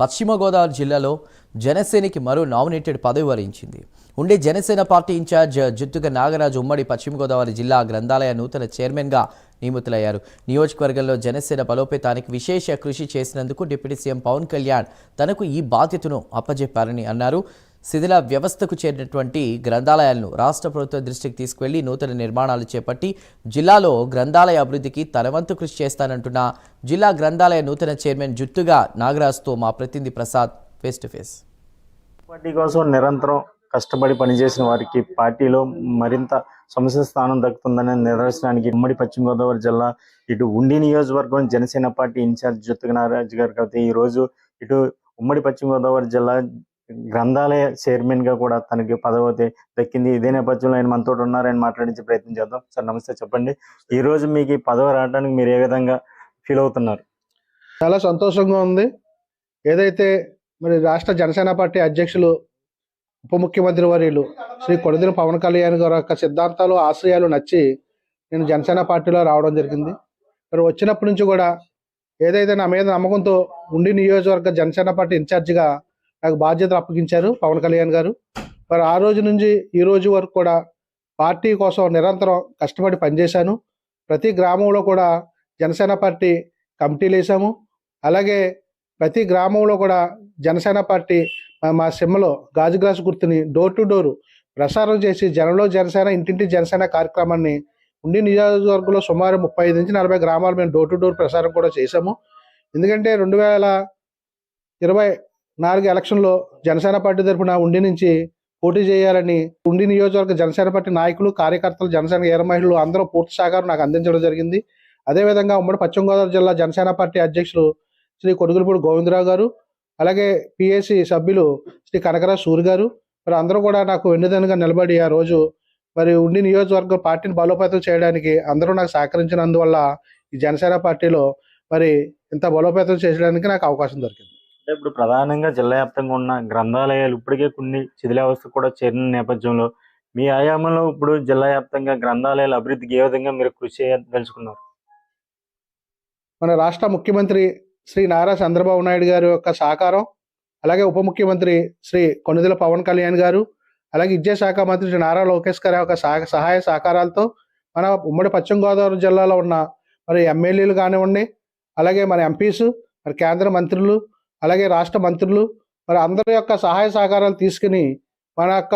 పశ్చిమ గోదావరి జిల్లాలో జనసేనకి మరో నామినేటెడ్ పదవి వరించింది. ఉండే జనసేన పార్టీ ఇన్ఛార్జ్ జుత్తుగ నాగరాజు ఉమ్మడి పశ్చిమ గోదావరి జిల్లా గ్రంథాలయ నూతన చైర్మన్గా నియమితులయ్యారు. నియోజకవర్గంలో జనసేన బలోపేతానికి విశేష కృషి చేసినందుకు డిప్యూటీ సీఎం పవన్ కళ్యాణ్ తనకు ఈ బాధ్యతను అప్పజెప్పారని అన్నారు. శిథిల వ్యవస్థకు చేరినటువంటి గ్రంథాలయాలను రాష్ట్ర ప్రభుత్వం దృష్టికి తీసుకువెళ్లి నూతన నిర్మాణాలు చేపట్టి జిల్లాలో గ్రంథాలయ అభివృద్ధికి తన వంతు కృషి చేస్తానంటున్న జిల్లా గ్రంథాలయ నూతన చైర్మన్ జుత్తుగా నాగరాజుతో మా ప్రతినిధి Prasad face to face. Party కోసం నిరంతరం కష్టపడి పనిచేసిన వారికి పార్టీలో మరింత సముచిత స్థానం దక్కుతుందనే నిదర్శనానికి ఉమ్మడి పశ్చిమ గోదావరి జిల్లా ఇటు ఉండి నియోజకవర్గం జనసేన పార్టీ ఇన్ఛార్జ్ జుత్తుగ నాగరాజు గారు కాబట్టి ఈ రోజు ఇటు ఉమ్మడి పశ్చిమ గోదావరి జిల్లా గ్రంథాలయ చైర్మన్ గా కూడా తనకి పదవి దక్కింది. ఇదే నేపథ్యంలో ఆయన మనతో ఉన్నారు, ఆయన మాట్లాడించే ప్రయత్నం చేద్దాం. సార్ నమస్తే, చెప్పండి ఈ రోజు మీకు ఈ పదవి రావడానికి మీరు ఏ విధంగా ఫీల్ అవుతున్నారు? చాలా సంతోషంగా ఉంది. ఏదైతే మరి రాష్ట్ర జనసేన పార్టీ అధ్యక్షులు ఉప ముఖ్యమంత్రి వర్యులు శ్రీ కొణిదెల పవన్ కళ్యాణ్ గారి యొక్క సిద్ధాంతాలు ఆశయాలు నచ్చి నేను జనసేన పార్టీలో రావడం జరిగింది. మరి వచ్చినప్పటి నుంచి కూడా ఏదైతే నా మీద నమ్మకంతో ఉండి నియోజకవర్గ జనసేన పార్టీ ఇన్ఛార్జిగా నాకు బాధ్యతలు అప్పగించారు పవన్ కళ్యాణ్ గారు. మరి ఆ రోజు నుంచి ఈ రోజు వరకు కూడా పార్టీ కోసం నిరంతరం కష్టపడి పనిచేశాను. ప్రతి గ్రామంలో కూడా జనసేన పార్టీ కమిటీలు వేసాము. అలాగే ప్రతి గ్రామంలో కూడా జనసేన పార్టీ మా సిమ్మలో గాజు గ్లాసు గుర్తుని డోర్ టు డోర్ ప్రసారం చేసి జనంలో జనసేన ఇంటింటి జనసేన కార్యక్రమాన్ని ఉండి నియోజకవర్గంలో సుమారు 35 నుంచి 40 గ్రామాలు మేము డోర్ టు డోర్ ప్రసారం కూడా చేశాము. ఎందుకంటే 2024 ఎలక్షన్లో జనసేన పార్టీ తరఫున ఉండి నుంచి పోటీ చేయాలని ఉండి నియోజకవర్గ జనసేన పార్టీ నాయకులు కార్యకర్తలు జనసేన ఏర మహిళలు అందరూ పూర్తి సహకారం నాకు అందించడం జరిగింది. అదేవిధంగా ఉమ్మడి పశ్చిమ గోదావరి జిల్లా జనసేన పార్టీ అధ్యక్షులు శ్రీ కొడుగులపూడి గోవిందరావు గారు, అలాగే పిఎసి సభ్యులు శ్రీ కనకరాజు సూరి గారు, మరి అందరూ కూడా నాకు వెన్నుదన్నుగా నిలబడి ఆ రోజు మరి ఉండి నియోజకవర్గం పార్టీని బలోపేతం చేయడానికి అందరూ నాకు సహకరించినందువల్ల ఈ జనసేన పార్టీలో మరి ఇంత బలోపేతం చేయడానికి నాకు అవకాశం దొరికింది. అంటే ఇప్పుడు ప్రధానంగా జిల్లా వ్యాప్తంగా ఉన్న గ్రంథాలయాలు ఇప్పటికే కొన్ని శిథిలావస్థ కూడా చేరిన నేపథ్యంలో మీ ఆయామంలో ఇప్పుడు జిల్లా వ్యాప్తంగా గ్రంథాలయాల అభివృద్ధికి ఏ విధంగా మీరు కృషి చేయదలుచుకున్నారు? మన రాష్ట్ర ముఖ్యమంత్రి శ్రీ నారా చంద్రబాబు నాయుడు గారి యొక్క సహకారం, అలాగే ఉప ముఖ్యమంత్రి శ్రీ కొణిదెల పవన్ కళ్యాణ్ గారు, అలాగే విద్యాశాఖ మంత్రి శ్రీ నారా లోకేష్ గారి యొక్క సహాయ సహకారాలతో మన ఉమ్మడి పశ్చిమ గోదావరి జిల్లాలో ఉన్న మరి ఎమ్మెల్యేలు కానివ్వండి, అలాగే మన ఎంపీస్, మరి కేంద్ర మంత్రులు, అలాగే రాష్ట్ర మంత్రులు, మరి అందరి యొక్క సహాయ సహకారాలు తీసుకుని మన యొక్క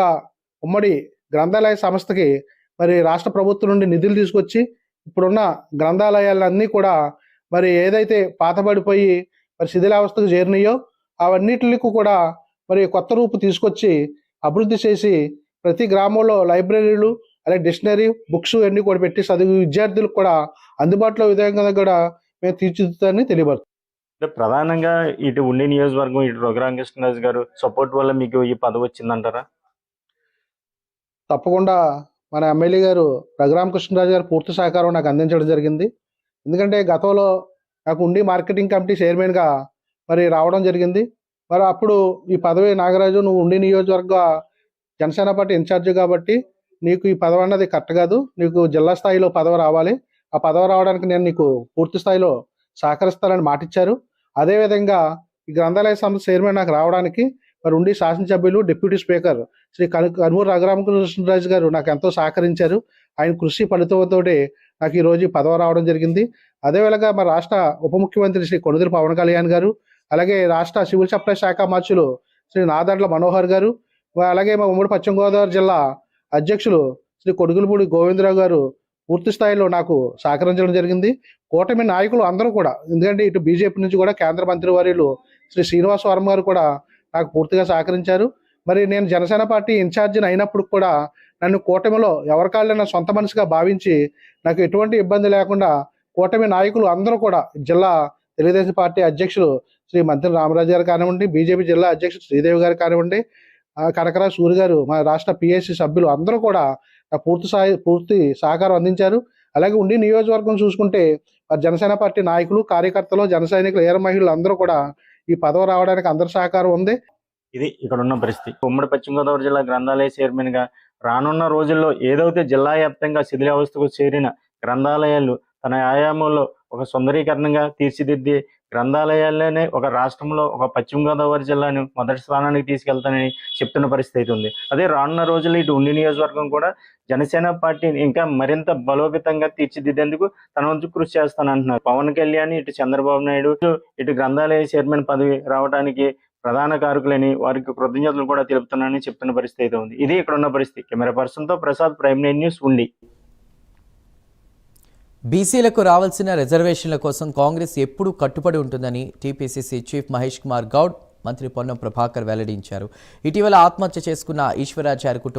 ఉమ్మడి గ్రంథాలయ సంస్థకి మరి రాష్ట్ర ప్రభుత్వం నుండి నిధులు తీసుకొచ్చి ఇప్పుడున్న గ్రంథాలయాలన్నీ కూడా మరి ఏదైతే పాతబడిపోయి మరి శిథిలావస్థకు చేరినాయో అవన్నిటికి కూడా మరి కొత్త రూపు తీసుకొచ్చి అభివృద్ధి చేసి ప్రతి గ్రామంలో లైబ్రరీలు, అలాగే డిక్షనరీ బుక్స్ అన్ని కూడా పెట్టి చదువు విద్యార్థులకు కూడా అందుబాటులో విధంగా కూడా మేము తీర్చిదిద్దుతామని తెలియబడుతుంది. అంటే ప్రధానంగా ఇటు ఉండి నియోజకవర్గం ఇటు రఘురామకృష్ణరాజు గారు సపోర్ట్ వల్ల మీకు ఈ పదవి వచ్చిందంటారా? తప్పకుండా మన ఎమ్మెల్యే గారు రఘురామకృష్ణరాజు గారు పూర్తి సహకారం నాకు అందించడం జరిగింది. ఎందుకంటే గతంలో నాకు ఉండి మార్కెటింగ్ కమిటీ చైర్మన్గా మరి రావడం జరిగింది. మరి అప్పుడు ఈ పదవి నాగరాజు, నువ్వు ఉండి నియోజకవర్గ జనసేన పార్టీ ఇన్ఛార్జ్ కాబట్టి నీకు ఈ పదవి అన్నది కరెక్ట్ కాదు, నీకు జిల్లా స్థాయిలో పదవి రావాలి, ఆ పదవి రావడానికి నేను నీకు పూర్తి స్థాయిలో సహకరిస్తానని మాటిచ్చారు. అదేవిధంగా ఈ గ్రంథాలయ సంస్థ చైర్మన్ నాకు రావడానికి మరి ఉండి శాసనసభ్యులు డిప్యూటీ స్పీకర్ శ్రీ కనుమూరు రఘురామకృష్ణరాజు గారు నాకు ఎంతో సహకరించారు. ఆయన కృషి ఫలితంతో నాకు ఈ రోజు పదవి రావడం జరిగింది. అదేవిధంగా మన రాష్ట్ర ఉప ముఖ్యమంత్రి శ్రీ కొణిదెల పవన్ కళ్యాణ్ గారు, అలాగే రాష్ట్ర సివిల్ సప్లై శాఖ మంత్రులు శ్రీ నాదెండ్ల మనోహర్ గారు, అలాగే మా ఉమ్మడి పశ్చిమ గోదావరి జిల్లా అధ్యక్షులు శ్రీ కొడుగులపూడి గోవిందరావు గారు పూర్తి స్థాయిలో నాకు సహకరించడం జరిగింది. కూటమి నాయకులు అందరూ కూడా, ఎందుకంటే ఇటు బీజేపీ నుంచి కూడా కేంద్ర మంత్రి వర్యులు శ్రీ శ్రీనివాస్ వర్మ గారు కూడా నాకు పూర్తిగా సహకరించారు. మరి నేను జనసేన పార్టీ ఇన్ఛార్జిని అయినప్పుడు కూడా నన్ను కూటమిలో ఎవరికాళ్ళైనా సొంత మనిషిగా భావించి నాకు ఎటువంటి ఇబ్బంది లేకుండా కూటమి నాయకులు అందరూ కూడా జిల్లా తెలుగుదేశం పార్టీ అధ్యక్షులు శ్రీ మంత్రి రామరాజు గారు కానివ్వండి, బీజేపీ జిల్లా అధ్యక్షుడు శ్రీదేవి గారు కానివ్వండి, కనకరాజు సూరి గారు, మా రాష్ట్ర పిఎస్సి సభ్యులు అందరూ కూడా పూర్తి సహకారం అందించారు. అలాగే ఉండి నియోజకవర్గం చూసుకుంటే జనసేన పార్టీ నాయకులు, కార్యకర్తలు, జన సైనికులు, ఏర మహిళలు అందరూ కూడా ఈ పదవి రావడానికి అందరి సహకారం ఉంది. ఇది ఇక్కడ ఉన్న పరిస్థితి. ఉమ్మడి పశ్చిమ గోదావరి జిల్లా గ్రంథాలయ చైర్మన్ గా రానున్న రోజుల్లో ఏదైతే జిల్లా వ్యాప్తంగా శిథిలావస్థకు చేరిన గ్రంథాలయాలు తన ఆయామంలో ఒక సుందరీకరణంగా తీర్చిదిద్ది గ్రంథాలయాల్లోనే ఒక రాష్ట్రంలో ఒక పశ్చిమ గోదావరి జిల్లాని మొదటి స్థానానికి తీసుకెళ్తానని చెప్తున్న పరిస్థితి అయితే ఉంది. అదే రానున్న రోజుల్లో ఇటు ఉండి నియోజకవర్గం కూడా జనసేన పార్టీని ఇంకా మరింత బలోపేతంగా తీర్చిదిద్దేందుకు తన వంతు కృషి చేస్తానంటున్నారు. పవన్ కళ్యాణ్, ఇటు చంద్రబాబు నాయుడు, ఇటు గ్రంథాలయ చైర్మన్ పదవి రావడానికి ప్రధాన కారకులని వారికి కృతజ్ఞతలు కూడా తెలుపుతున్నానని చెప్తున్న పరిస్థితి అయితే ఉంది. ఇది ఇక్కడ ఉన్న పరిస్థితి. కెమెరా పర్సన్తో ప్రసాద్, ప్రైమ్ 9 న్యూస్, ఉండి. బీసీలకు రావాల్సిన రిజర్వేషన్ల కోసం కాంగ్రెస్ ఎప్పుడూ కట్టుబడి ఉంటుందని టీపీసీసీ చీఫ్ మహేష్ కుమార్ గౌడ్, మంత్రి పొన్నం ప్రభాకర్ వెల్లడించారు. ఇటీవల ఆత్మహత్య చేసుకున్న ఈశ్వరాచారి కుటుంబం